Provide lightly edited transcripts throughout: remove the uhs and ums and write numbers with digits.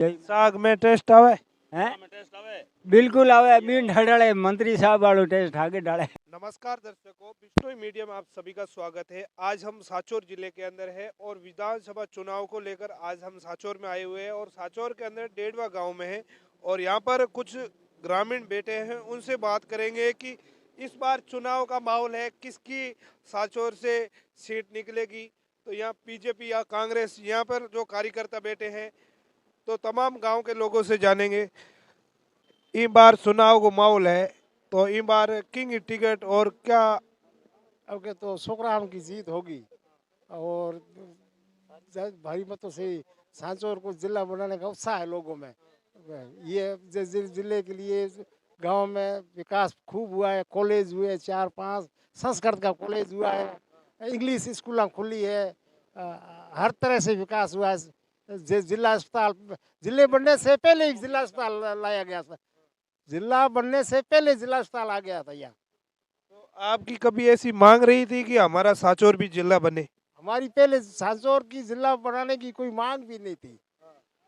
साग में टेस्ट आवे हैं बिल्कुल आवे बीन ढाड़े मंत्री साहब वालों टेस्ट आगे डाले। नमस्कार दर्शकों, बिश्नोई मीडिया में आप सभी का स्वागत है। आज हम सांचौर जिले के अंदर है और विधानसभा चुनाव को लेकर आज हम सांचौर में आए हुए हैं और सांचौर के अंदर डेढ़वा गांव में है और यहाँ पर कुछ ग्रामीण बैठे हैं, उनसे बात करेंगे कि इस बार चुनाव का माहौल है, किसकी सांचौर से सीट निकलेगी। तो यहाँ बीजेपी या कांग्रेस, यहाँ पर जो कार्यकर्ता बैठे हैं तो तमाम गांव के लोगों से जानेंगे इस बार चुनाव को माहौल है तो इस बार किंग टिकट और क्या। अब के तो सुखराम की जीत होगी और भारी मतों से सांचौर को जिला बनाने का उत्साह है लोगों में। ये जिले के लिए गांव में विकास खूब हुआ है, कॉलेज हुए 4-5, संस्कृत का कॉलेज हुआ है, इंग्लिश स्कूल खुली है, हर तरह से विकास हुआ है। जिला अस्पताल जिले बनने से पहले ही जिला अस्पताल लाया गया था, जिला बनने से पहले जिला अस्पताल आ गया था यहाँ। तो आपकी कभी ऐसी मांग रही थी कि हमारा सांचौर भी जिला बने? हमारी पहले सांचौर की जिला बनाने की कोई मांग भी नहीं थी,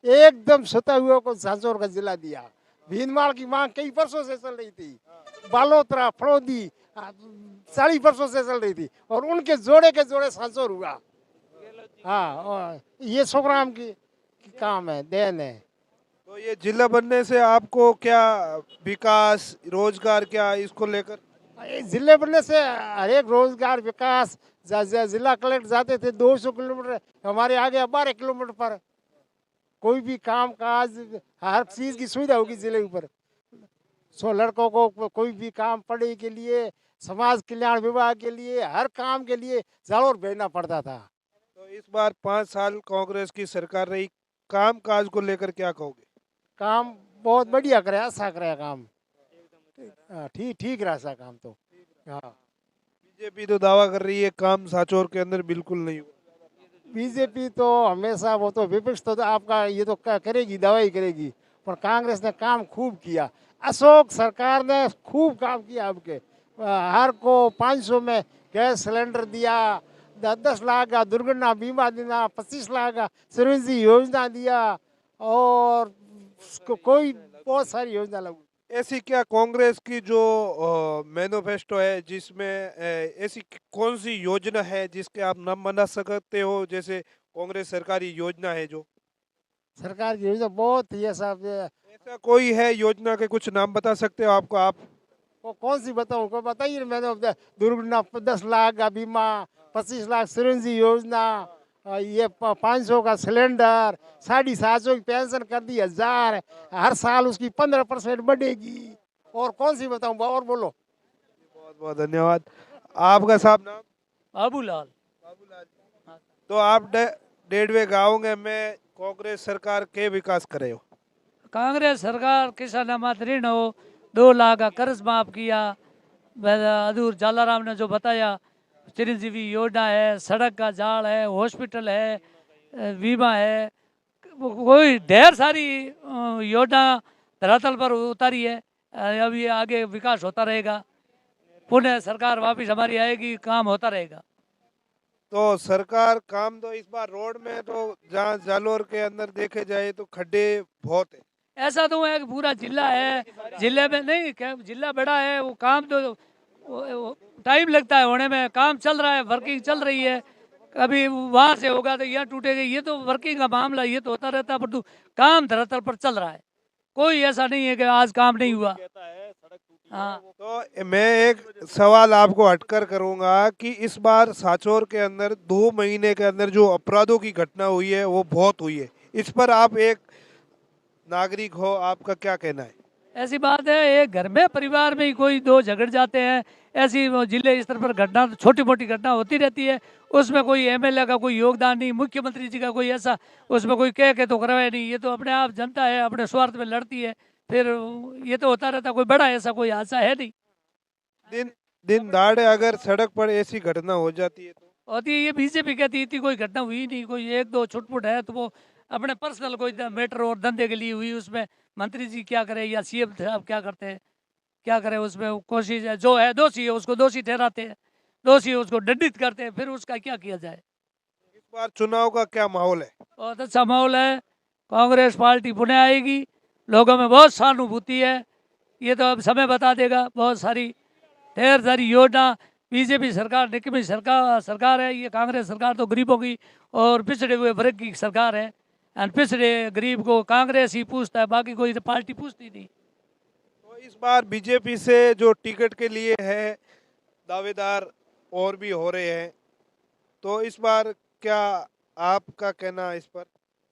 एकदम स्वतः हुआ को सांचौर का जिला दिया। भीनमाल की मांग कई वर्षों से चल रही थी, बालोतरा फड़ौदी 40 वर्षों से चल रही थी और उनके जोड़े के जोड़े सांचौर हुआ। हाँ, और ये सुखराम की काम है, देन है। तो ये जिला बनने से आपको क्या विकास, रोजगार, क्या इसको लेकर? जिले बनने से हर एक रोजगार विकास, जिला कलेक्टर जाते थे 200 किलोमीटर, हमारे आगे 12 किलोमीटर पर कोई भी काम काज हर चीज की सुविधा होगी जिले ऊपर। सो लड़कों को कोई भी काम पढ़ाई के लिए, समाज कल्याण विभाग के लिए, हर काम के लिए जालोर भेजना पड़ता था। तो इस बार 5 साल कांग्रेस की सरकार रही, काम काज को लेकर क्या कहोगे? काम बहुत बढ़िया करे, अच्छा करे काम, ठीक ठीक रहा सा काम तो। हाँ, बीजेपी तो दावा कर रही है काम सांचौर के अंदर बिल्कुल नहीं हुआ। बीजेपी तो हमेशा, वो तो विपक्ष तो आपका ये तो करेगी, दवाई करेगी, पर कांग्रेस ने काम खूब किया। अशोक सरकार ने खूब काम किया। आपके हर को 500 में गैस सिलेंडर दिया, 10 लाख का दुर्घटना बीमा दिया, 25 लाख का चिरंजी योजना दिया और कोई बहुत सारी योजना लागू। ऐसी क्या कांग्रेस की जो मैनिफेस्टो है जिसमें ऐसी कौन सी योजना है जिसके आप नाम बना सकते हो? जैसे कांग्रेस सरकारी योजना है जो सरकार की योजना बहुत ही सब। ऐसा कोई है योजना के कुछ नाम बता सकते हो आपको? आप वो कौन सी बताऊँ, को बताइए। मैंने दुर्घटना 10 लाख का बीमा, 25 लाख चिरंजी योजना, ये 500 का सिलेंडर, 750 की पेंशन कर दी 1000, हर साल उसकी 15% बढ़ेगी। और कौन सी बताऊँ, और बोलो। बहुत बहुत धन्यवाद। आपका साहब नाम? बाबूलाल। बाबूलाल। तो आप डेढ़वे गाँव में कांग्रेस सरकार के विकास करे हो? कांग्रेस सरकार किसान अनामत ऋण हो, 2 लाख का कर्ज माफ किया, अधूर जालाराम ने जो बताया, चिरंजीवी योजना है, सड़क का जाल है, हॉस्पिटल है, बीमा है, कोई ढेर सारी योजना धरातल पर उतारी है। अभी आगे विकास होता रहेगा, पुनः सरकार वापस हमारी आएगी, काम होता रहेगा। तो सरकार काम तो इस बार रोड में तो जहाँ जालोर के अंदर देखे जाए तो खड्डे बहुत है। ऐसा तो है कि पूरा जिला है, जिले में नहीं, जिला बड़ा है, वो काम तो टाइम लगता है होने में, काम चल रहा है, वर्किंग चल रही है। कभी वहाँ से होगा तो यहाँ टूटेगा, ये तो वर्किंग का मामला, ये तो होता रहता है, पर काम धरातल पर चल रहा है। कोई ऐसा नहीं है कि आज काम नहीं हुआ। हाँ, तो मैं एक सवाल आपको हटकर करूंगा कि इस बार सांचौर के अंदर 2 महीने के अंदर जो अपराधों की घटना हुई है वो बहुत हुई है, इस पर आप एक नागरिक हो, आपका क्या कहना है? ऐसी बात है, एक घर में परिवार में ही कोई 2 झगड़ जाते हैं, ऐसी जिले स्तर पर घटना, छोटी मोटी घटना होती रहती है, उसमें कोई एमएलए का कोई योगदान नहीं, मुख्यमंत्री जी का कोई ऐसा उसमें कोई कह के तो करवाए नहीं। ये तो अपने आप जनता है, अपने स्वार्थ में लड़ती है, फिर ये तो होता रहता, कोई बड़ा ऐसा कोई हादसा है नहीं। दिन दाड़े अगर सड़क पर ऐसी घटना हो जाती है तो होती है, ये बीजेपी कहती थी कोई घटना हुई नहीं, कोई 1-2 छुटपुट है तो वो अपने पर्सनल कोई मैटर और धंधे के लिए हुई, उसमें मंत्री जी क्या करे या सीएम साहब क्या करते हैं, क्या करे, उसमें कोशिश है, जो है दोषी है उसको दोषी ठहराते हैं, दोषी है उसको दंडित करते हैं, फिर उसका क्या किया जाए। इस बार चुनाव का क्या माहौल है? बहुत अच्छा माहौल है, कांग्रेस पार्टी पुनः आएगी। लोगों में बहुत सहानुभूति है, ये तो अब समय बता देगा। बहुत सारी ढेर सारी योजना, बीजेपी सरकार निकम्मी सरकार है, ये कांग्रेस सरकार तो गरीबों की और पिछड़े हुए वर्ग की सरकार है। और पिछड़े गरीब को कांग्रेस ही पूछता है, बाकी कोई तो पार्टी पूछती नहीं। तो इस बार बीजेपी से जो टिकट के लिए है दावेदार और भी हो रहे हैं, तो इस बार क्या आपका कहना है इस पर?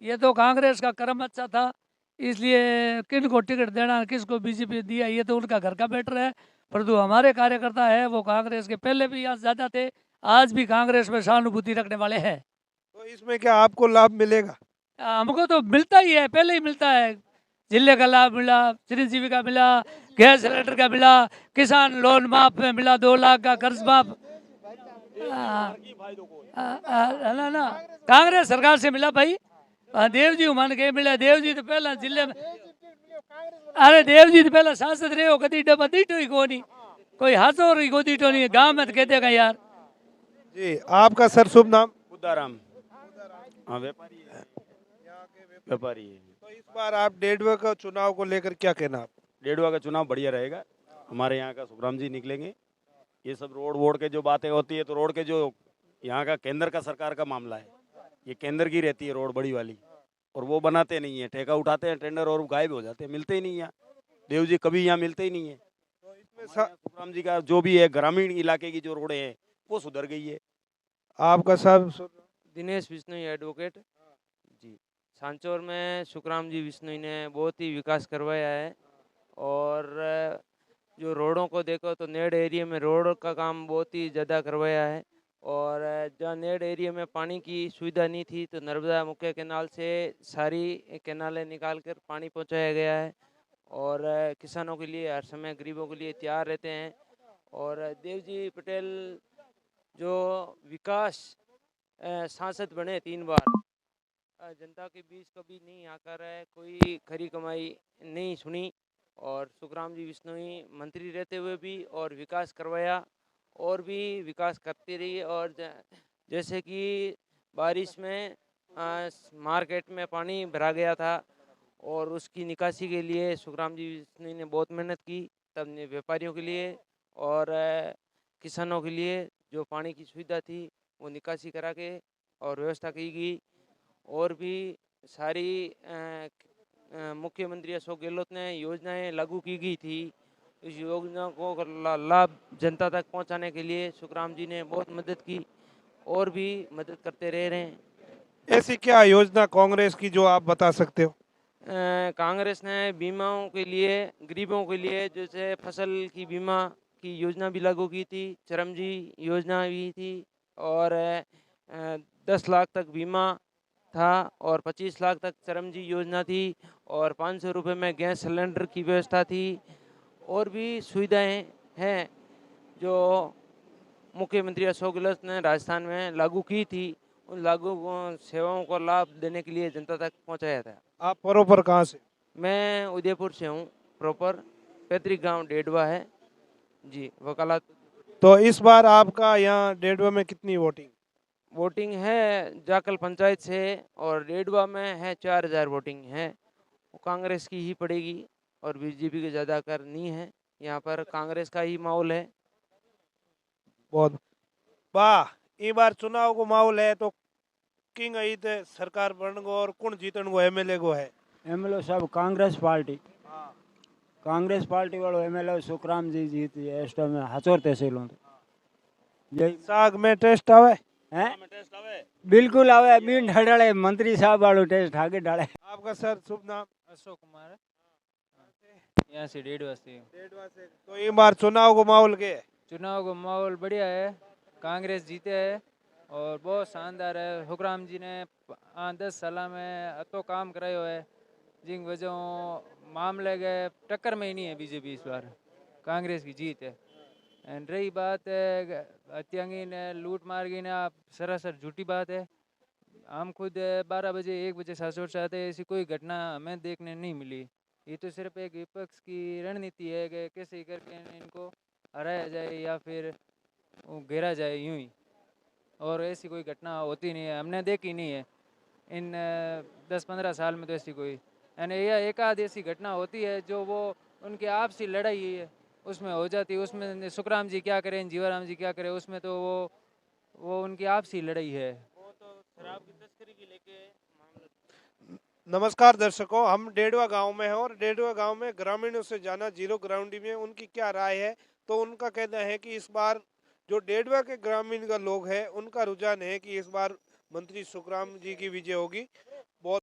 ये तो कांग्रेस का कर्म अच्छा था, इसलिए किन को टिकट देना, किसको बीजेपी दिया, ये तो उनका घर का मैटर है। परंतु हमारे कार्यकर्ता है वो कांग्रेस के पहले भी यहाँ ज़्यादा थे, आज भी कांग्रेस में सहानुभूति रखने वाले हैं। तो इसमें क्या आपको लाभ मिलेगा? हमको तो मिलता ही है, पहले ही मिलता है। जिले का लाभ मिला, चिरंजीवी का मिला, गैस सिलेंडर का मिला, किसान लोन माफ में मिला, 2 लाख का कर्ज माफ। ना ना कांग्रेस सरकार से मिला भाई। देव जी मान के मिला, देव जी तो पहला जिले में, अरे देव जी तो पहला सांसद रहे हो, कदी डबा दीटो ही को नहीं, कोई हाथों ही को दीटो नहीं, गांव में तो कह देगा यार। जी, आपका सर शुभ नाम? बुद्धाराम। हाँ, व्यापारी है। व्यापारी है। तो इस बार आप डेढ़वा का चुनाव को लेकर क्या कहना आप? डेढ़वा का चुनाव बढ़िया रहेगा। हमारे यहाँ का सुखराम जी निकलेंगे। ये सब रोड वोड के जो बातें होती है, तो रोड के जो यहाँ का केंद्र का सरकार का मामला है, ये केंद्र की रहती है रोड बड़ी वाली, और वो बनाते नहीं है, ठेका उठाते हैं टेंडर और गायब हो जाते हैं, मिलते ही नहीं यहाँ। देव जी कभी यहाँ मिलते ही नहीं है। तो इसमें सुखराम जी का जो भी है ग्रामीण इलाके की जो रोडें हैं वो सुधर गई है। आपका सब दिनेश बिश्नोई एडवोकेट जी। सांचौर में सुखराम जी बिश्नोई ने बहुत ही विकास करवाया है, और जो रोडों को देखो तो नेड एरिया में रोड का काम बहुत ही ज़्यादा करवाया है। और जहाँ नेड एरिया में पानी की सुविधा नहीं थी, तो नर्मदा मुख्य कैनाल से सारी कैनालें निकाल कर पानी पहुँचाया गया है, और किसानों के लिए हर समय गरीबों के लिए तैयार रहते हैं। और देवजी पटेल जो विकास सांसद बने 3 बार, जनता के बीच कभी नहीं आकर कोई खरी कमाई नहीं सुनी, और सुखराम जी बिश्नोई मंत्री रहते हुए भी और विकास करवाया, और भी विकास करती रही। और जैसे कि बारिश में मार्केट में पानी भरा गया था, और उसकी निकासी के लिए सुखराम जी बिश्नोई ने बहुत मेहनत की, तब व्यापारियों के लिए और किसानों के लिए जो पानी की सुविधा थी वो निकासी करा के और व्यवस्था की गई। और भी सारी मुख्यमंत्री अशोक गहलोत ने योजनाएं लागू की गई थी। इस योजना को लाभ जनता तक पहुंचाने के लिए सुखराम जी ने बहुत मदद की, और भी मदद करते रह रहे हैं। ऐसी क्या योजना कांग्रेस की जो आप बता सकते हो? कांग्रेस ने बीमाओं के लिए, गरीबों के लिए, जैसे फसल की बीमा की योजना भी लागू की थी, चरमजी योजना भी थी, और 10 लाख तक बीमा था, और 25 लाख तक चरमजी योजना थी, और 500 रुपये में गैस सिलेंडर की व्यवस्था थी। और भी सुविधाएं हैं जो मुख्यमंत्री अशोक गहलोत ने राजस्थान में लागू की थी, उन लागू सेवाओं को लाभ देने के लिए जनता तक पहुंचाया था। आप प्रॉपर कहाँ से? मैं उदयपुर से हूँ, प्रॉपर पैतृक गांव डेढ़वा है जी, वकालत। तो इस बार आपका यहाँ डेढ़वा में कितनी वोटिंग है जाकल पंचायत से, और डेढ़वा में है 4000 वोटिंग है। वो कांग्रेस की ही पड़ेगी, और बीजेपी के ज़्यादा कर नहीं है, यहाँ पर कांग्रेस का ही माहौल है। बहुत वाह, ई बार चुनाव को माहौल है, तो किंग आई थे सरकार बन गो और कौन जीतन गो एमएलए गो है? एमएलए साहब कांग्रेस पार्टी, कांग्रेस पार्टी वालों एमएलए सुखराम जी जीती है इस टाइम में हाचोर तहसील में। जय साग में टेस्ट आवे हैं? बिल्कुल आवे, बीन ढाड़े मंत्री साहब वालों टेस्ट आगे डाले। आपका सर शुभ नाम? अशोक कुमार, यहाँ से डेढ़वा से। डेढ़वा से। तो ये बार चुनाव को माहौल के है? चुनाव का माहौल बढ़िया है, कांग्रेस जीते है और बहुत शानदार है। सुखराम जी ने 10 साल में अतो काम करायो है, जिन वजह मामले के टक्कर में ही नहीं है बीजेपी। इस बार कांग्रेस की जीत है। एंड रही बात हत्यांगी ने लूट मार गई ना, सरासर झूठी बात है। हम खुद 12 बजे 1 बजे सांसौर से आते, ऐसी कोई घटना हमें देखने नहीं मिली। ये तो सिर्फ एक विपक्ष की रणनीति है कि कैसे करके इनको हराया जाए या फिर घेरा जाए, यूं ही। और ऐसी कोई घटना होती नहीं है, हमने देखी नहीं है। इन 10-15 साल में तो ऐसी कोई यानी यह एक आध ऐसी घटना होती है जो वो उनकी आपसी लड़ाई है उसमें हो जाती है। उसमें सुखराम जी क्या करें, जीवाराम जी क्या करें, उसमें तो वो उनकी आपसी लड़ाई है। वो तो शराब की तस्करी की लेके मामला। नमस्कार दर्शकों, हम डेढ़वा गांव में हैं और डेढ़वा गांव में ग्रामीणों से जाना जीरो ग्राउंड में उनकी क्या राय है। तो उनका कहना है कि इस बार जो डेढ़वा के ग्रामीण का लोग हैं उनका रुझान है कि इस बार मंत्री सुखराम जी की विजय होगी।